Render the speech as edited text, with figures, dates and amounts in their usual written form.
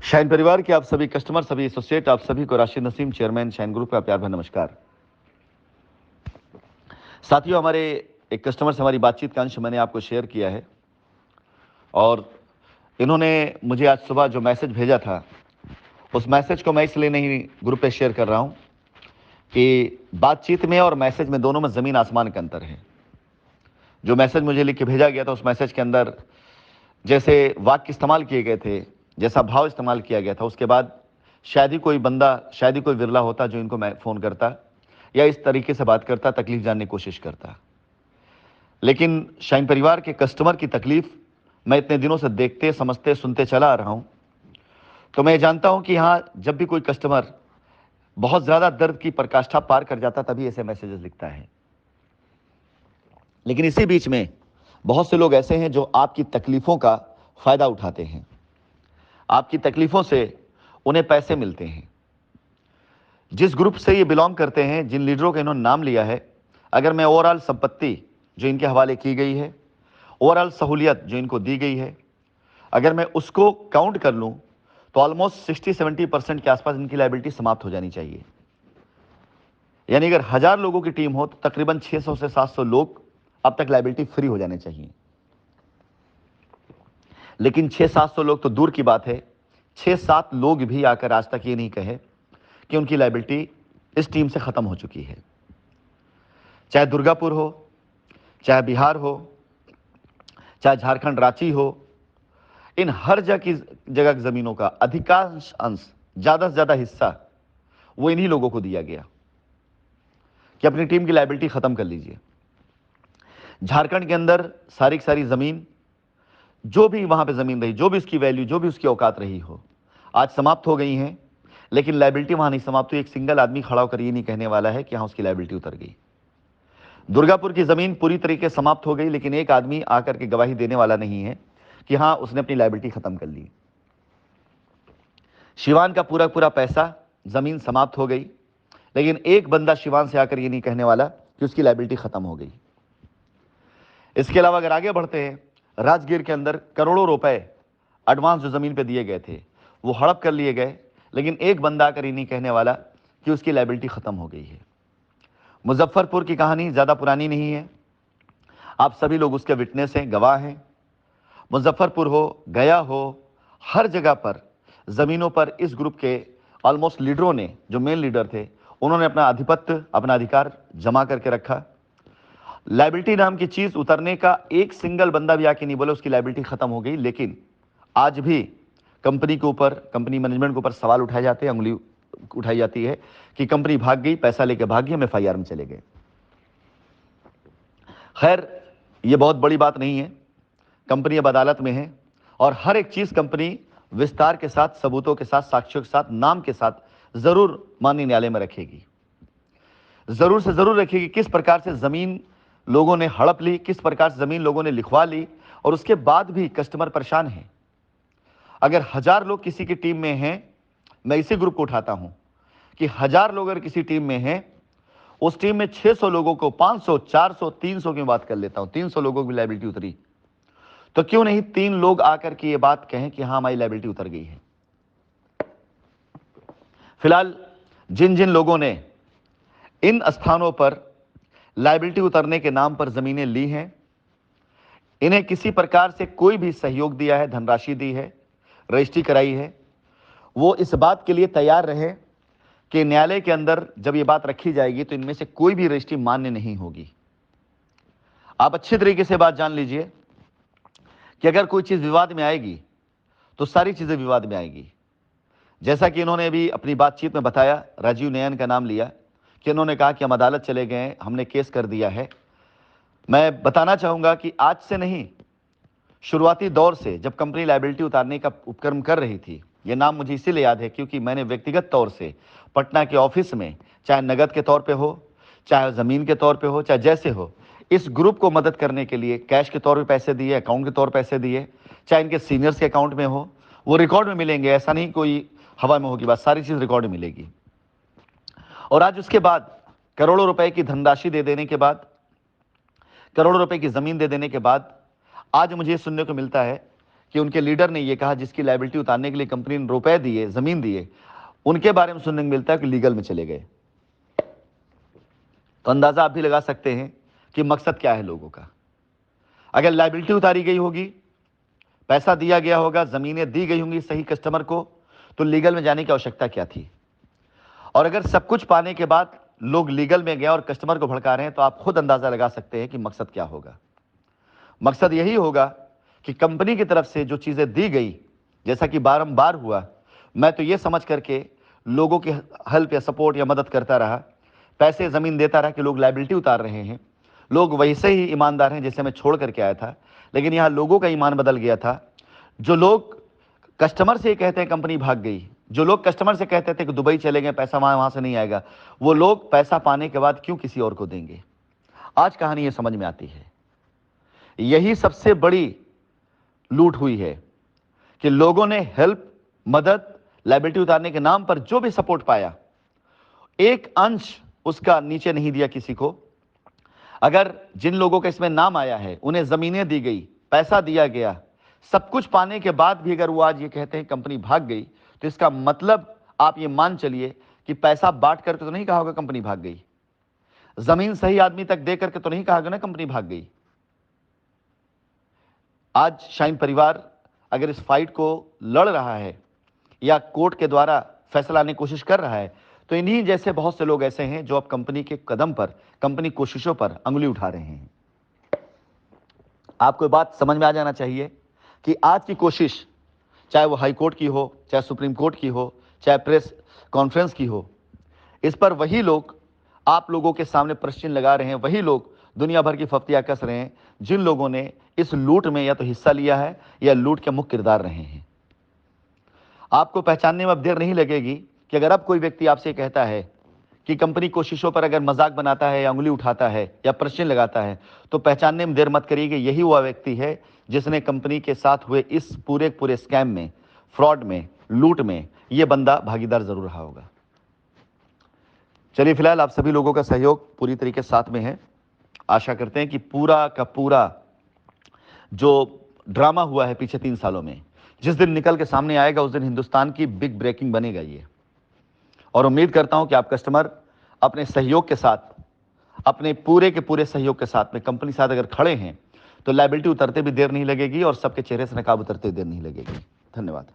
Shine परिवार के आप सभी कस्टमर, सभी एसोसिएट, आप सभी को Rashid Naseem, chairman shine group का प्यार भरा नमस्कार। साथियों, हमारे एक कस्टमर से हमारी बातचीत का अंश मैंने आपको शेयर किया है और इन्होंने मुझे आज सुबह जो मैसेज भेजा था, उस मैसेज को मैं इसलिए नहीं ग्रुप पे शेयर कर रहा हूं कि बातचीत में और मैसेज में दोनों में ज़मीन आसमान का अंतर है। जो मैसेज मुझे लिख के भेजा गया था, उस मैसेज के अंदर जैसे वाक्य इस्तेमाल किए गए थे, जैसा भाव इस्तेमाल किया गया था, उसके बाद शायद ही कोई बंदा, शायद ही कोई विरला होता जो इनको मैं फ़ोन करता या इस तरीके से बात करता, तकलीफ जानने की कोशिश करता। लेकिन शाइन परिवार के कस्टमर की तकलीफ मैं इतने दिनों से देखते, समझते, सुनते चला आ रहा हूं, तो मैं जानता हूं कि हाँ, जब भी कोई कस्टमर बहुत ज़्यादा दर्द की पराकाष्ठा पार कर जाता, तभी ऐसे मैसेजेस लिखता है। लेकिन इसी बीच में बहुत से लोग ऐसे हैं जो आपकी तकलीफ़ों का फ़ायदा उठाते हैं। आपकी तकलीफ़ों से उन्हें पैसे मिलते हैं। जिस ग्रुप से ये बिलोंग करते हैं, जिन लीडरों का इन्होंने नाम लिया है, अगर मैं ओवरऑल संपत्ति जो इनके हवाले की गई है, ओवरऑल सहूलियत जो इनको दी गई है, अगर मैं उसको काउंट कर लूं तो ऑलमोस्ट 60-70% के आसपास इनकी लायबिलिटी समाप्त हो जानी चाहिए। यानी अगर 1000 लोगों की टीम हो तो तकरीबन 600 से 700 लोग अब तक लायबिलिटी फ्री हो जाने चाहिए। लेकिन 600-700 लोग तो दूर की बात है, 6-7 लोग भी आकर आज तक ये नहीं कहे कि उनकी लायबिलिटी इस टीम से खत्म हो चुकी है। चाहे दुर्गापुर हो, चाहे बिहार हो, चाहे झारखंड रांची हो, इन हर जगह की ज़मीनों का अधिकांश अंश, ज़्यादा से ज़्यादा हिस्सा वो इन्हीं लोगों को दिया गया कि अपनी टीम की लायबिलिटी ख़त्म कर लीजिए। झारखंड के अंदर सारी की सारी ज़मीन, जो भी वहाँ पे ज़मीन रही, जो भी उसकी वैल्यू, जो भी उसकी औकात रही हो, आज समाप्त हो गई हैं। लेकिन लायबिलिटी वहाँ नहीं समाप्त हुई। एक सिंगल आदमी खड़ा होकर ये नहीं कहने वाला है कि हाँ, उसकी लायबिलिटी उतर गई। दुर्गापुर की ज़मीन पूरी तरीके से समाप्त हो गई, लेकिन एक आदमी आकर के गवाही देने वाला नहीं है कि हाँ, उसने अपनी लायबिलिटी ख़त्म कर ली। शिवान का पूरा पूरा पैसा, ज़मीन समाप्त हो गई, लेकिन एक बंदा शिवान से आकर ये नहीं कहने वाला कि उसकी लायबिलिटी ख़त्म हो गई। इसके अलावा अगर आगे बढ़ते हैं, राजगीर के अंदर करोड़ों रुपए एडवांस जो ज़मीन पे दिए गए थे, वो हड़प कर लिए गए, लेकिन एक बंदा आकर ये नहीं कहने वाला कि उसकी लायबिलिटी ख़त्म हो गई है। मुजफ्फरपुर की कहानी ज़्यादा पुरानी नहीं है, आप सभी लोग उसके विटनेस हैं, गवाह हैं। मुजफ्फरपुर हो, गया हो, हर जगह पर ज़मीनों पर इस ग्रुप के ऑलमोस्ट लीडरों ने, जो मेन लीडर थे, उन्होंने अपना आधिपत्य, अपना अधिकार जमा करके रखा। लायबिलिटी नाम की चीज़ उतरने का एक सिंगल बंदा भी आके नहीं बोला उसकी लायबिलिटी ख़त्म हो गई। लेकिन आज भी कंपनी के ऊपर, कंपनी मैनेजमेंट के ऊपर सवाल उठाए जाते हैं, उंगली उठाई जाती है कि कंपनी भाग गई, पैसा लेके भाग गई, हम एफआईआर में चले गए। खैर, ये बहुत बड़ी बात नहीं है। कंपनी अब अदालत में है और हर एक चीज़ कंपनी विस्तार के साथ, सबूतों के साथ, साक्ष्यों के साथ, नाम के साथ ज़रूर माननीय न्यायालय में रखेगी। ज़रूर से ज़रूर रखेगी किस प्रकार से ज़मीन लोगों ने हड़प ली, किस प्रकार से ज़मीन लोगों ने लिखवा ली, और उसके बाद भी कस्टमर परेशान है। अगर 1000 लोग किसी की टीम में हैं, मैं इसी ग्रुप को उठाता हूं कि 1000 लोग अगर किसी टीम में हैं, उस टीम में 600 लोगों को, 500, 400, 300 की बात कर लेता हूं, 300 लोगों की लायबिलिटी उतरी, तो क्यों नहीं 3 लोग आकर के ये बात कहें कि हाँ, हमारी लायबिलिटी उतर गई है। फिलहाल जिन जिन लोगों ने इन स्थानों पर लायबिलिटी उतरने के नाम पर जमीनें ली हैं, इन्हें किसी प्रकार से कोई भी सहयोग दिया है, धनराशि दी है, रजिस्ट्री कराई है, वो इस बात के लिए तैयार रहे कि न्यायालय के अंदर जब ये बात रखी जाएगी तो इनमें से कोई भी रजिस्ट्री मान्य नहीं होगी। आप अच्छे तरीके से बात जान लीजिए कि अगर कोई चीज़ विवाद में आएगी तो सारी चीज़ें विवाद में आएगी। जैसा कि इन्होंने अभी अपनी बातचीत में बताया, राजीव नयन का नाम लिया कि इन्होंने कहा कि हम अदालत चले गए, हमने केस कर दिया है। मैं बताना चाहूँगा कि आज से नहीं, शुरुआती दौर से जब कंपनी लायबिलिटी उतारने का उपक्रम कर रही थी, ये नाम मुझे इसीलिए याद है क्योंकि मैंने व्यक्तिगत तौर से पटना के ऑफिस में, चाहे नगद के तौर पे हो, चाहे ज़मीन के तौर पे हो, चाहे जैसे हो, इस ग्रुप को मदद करने के लिए कैश के तौर पे पैसे दिए, अकाउंट के तौर पैसे दिए, चाहे इनके सीनियर्स के अकाउंट में हो, वो रिकॉर्ड में मिलेंगे। ऐसा नहीं कोई हवा में होगी बात, सारी चीज़ रिकॉर्ड में मिलेगी। और आज उसके बाद करोड़ों रुपए की धनराशि दे देने के बाद, करोड़ों रुपए की ज़मीन दे देने के बाद, आज मुझे सुनने को मिलता है कि उनके लीडर ने ये कहा, जिसकी लायबिलिटी उतारने के लिए कंपनी ने रुपए दिए, जमीन दिए, उनके बारे में सुनने को मिलता है कि लीगल में चले गए। तो अंदाजा आप भी लगा सकते हैं कि मकसद क्या है लोगों का। अगर लायबिलिटी उतारी गई होगी, पैसा दिया गया होगा, जमीनें दी गई होंगी सही कस्टमर को, तो लीगल में जाने की आवश्यकता क्या थी। और अगर सब कुछ पाने के बाद लोग लीगल में गए और कस्टमर को भड़का रहे हैं, तो आप खुद अंदाजा लगा सकते हैं कि मकसद क्या होगा। मकसद यही होगा कि कंपनी की तरफ से जो चीजें दी गई, जैसा कि बारंबार हुआ, मैं तो ये समझ करके लोगों की हेल्प या सपोर्ट या मदद करता रहा, पैसे जमीन देता रहा कि लोग लायबिलिटी उतार रहे हैं। लोग वैसे ही ईमानदार हैं जैसे मैं छोड़ करके आया था, लेकिन यहाँ लोगों का ईमान बदल गया था। जो लोग कस्टमर से कहते हैं कंपनी भाग गई, जो लोग कस्टमर से कहते थे कि दुबई चले गए, पैसा वहां से नहीं आएगा, वो लोग पैसा पाने के बाद क्यों किसी और को देंगे। आज कहानी ये समझ में आती है। यही सबसे बड़ी लूट हुई है कि लोगों ने हेल्प, मदद, लायबिलिटी उतारने के नाम पर जो भी सपोर्ट पाया, एक अंश उसका नीचे नहीं दिया किसी को। अगर जिन लोगों का इसमें नाम आया है, उन्हें जमीनें दी गई, पैसा दिया गया, सब कुछ पाने के बाद भी अगर वो आज ये कहते हैं कंपनी भाग गई, तो इसका मतलब आप ये मान चलिए कि पैसा बांट करके तो नहीं कहा होगा कंपनी भाग गई, जमीन सही आदमी तक दे करके तो नहीं कहा होगा ना कंपनी भाग गई। आज शाइन परिवार अगर इस फाइट को लड़ रहा है या कोर्ट के द्वारा फैसला लाने की कोशिश कर रहा है, तो इन्हीं जैसे बहुत से लोग ऐसे हैं जो अब कंपनी के कदम पर, कंपनी कोशिशों पर अंगुली उठा रहे हैं। आपको बात समझ में आ जाना चाहिए कि आज की कोशिश, चाहे वो हाई कोर्ट की हो, चाहे सुप्रीम कोर्ट की हो, चाहे प्रेस कॉन्फ्रेंस की हो, इस पर वही लोग आप लोगों के सामने प्रश्न लगा रहे हैं, वही लोग दुनिया भर की फफ्तियां कस रहे हैं, जिन लोगों ने इस लूट में या तो हिस्सा लिया है या लूट के मुख्य किरदार रहे हैं। आपको पहचानने में अब देर नहीं लगेगी कि अगर अब कोई व्यक्ति आपसे कहता है कि कंपनी कोशिशों पर अगर मजाक बनाता है या उंगली उठाता है या प्रश्न लगाता है, तो पहचानने में देर मत करिए कि यही वह व्यक्ति है जिसने कंपनी के साथ हुए इस पूरे स्कैम में, फ्रॉड में, लूट में यह बंदा भागीदार जरूर रहा होगा। चलिए, फिलहाल आप सभी लोगों का सहयोग पूरी तरीके से साथ में है। आशा करते हैं कि पूरा का पूरा जो ड्रामा हुआ है पिछले 3 सालों में, जिस दिन निकल के सामने आएगा उस दिन हिंदुस्तान की बिग ब्रेकिंग बनेगा ये। और उम्मीद करता हूं कि आप कस्टमर अपने सहयोग के साथ, अपने पूरे के पूरे सहयोग के साथ में कंपनी के साथ अगर खड़े हैं, तो लायबिलिटी उतरते भी देर नहीं लगेगी और सबके चेहरे से नकाब उतरते देर नहीं लगेगी। धन्यवाद।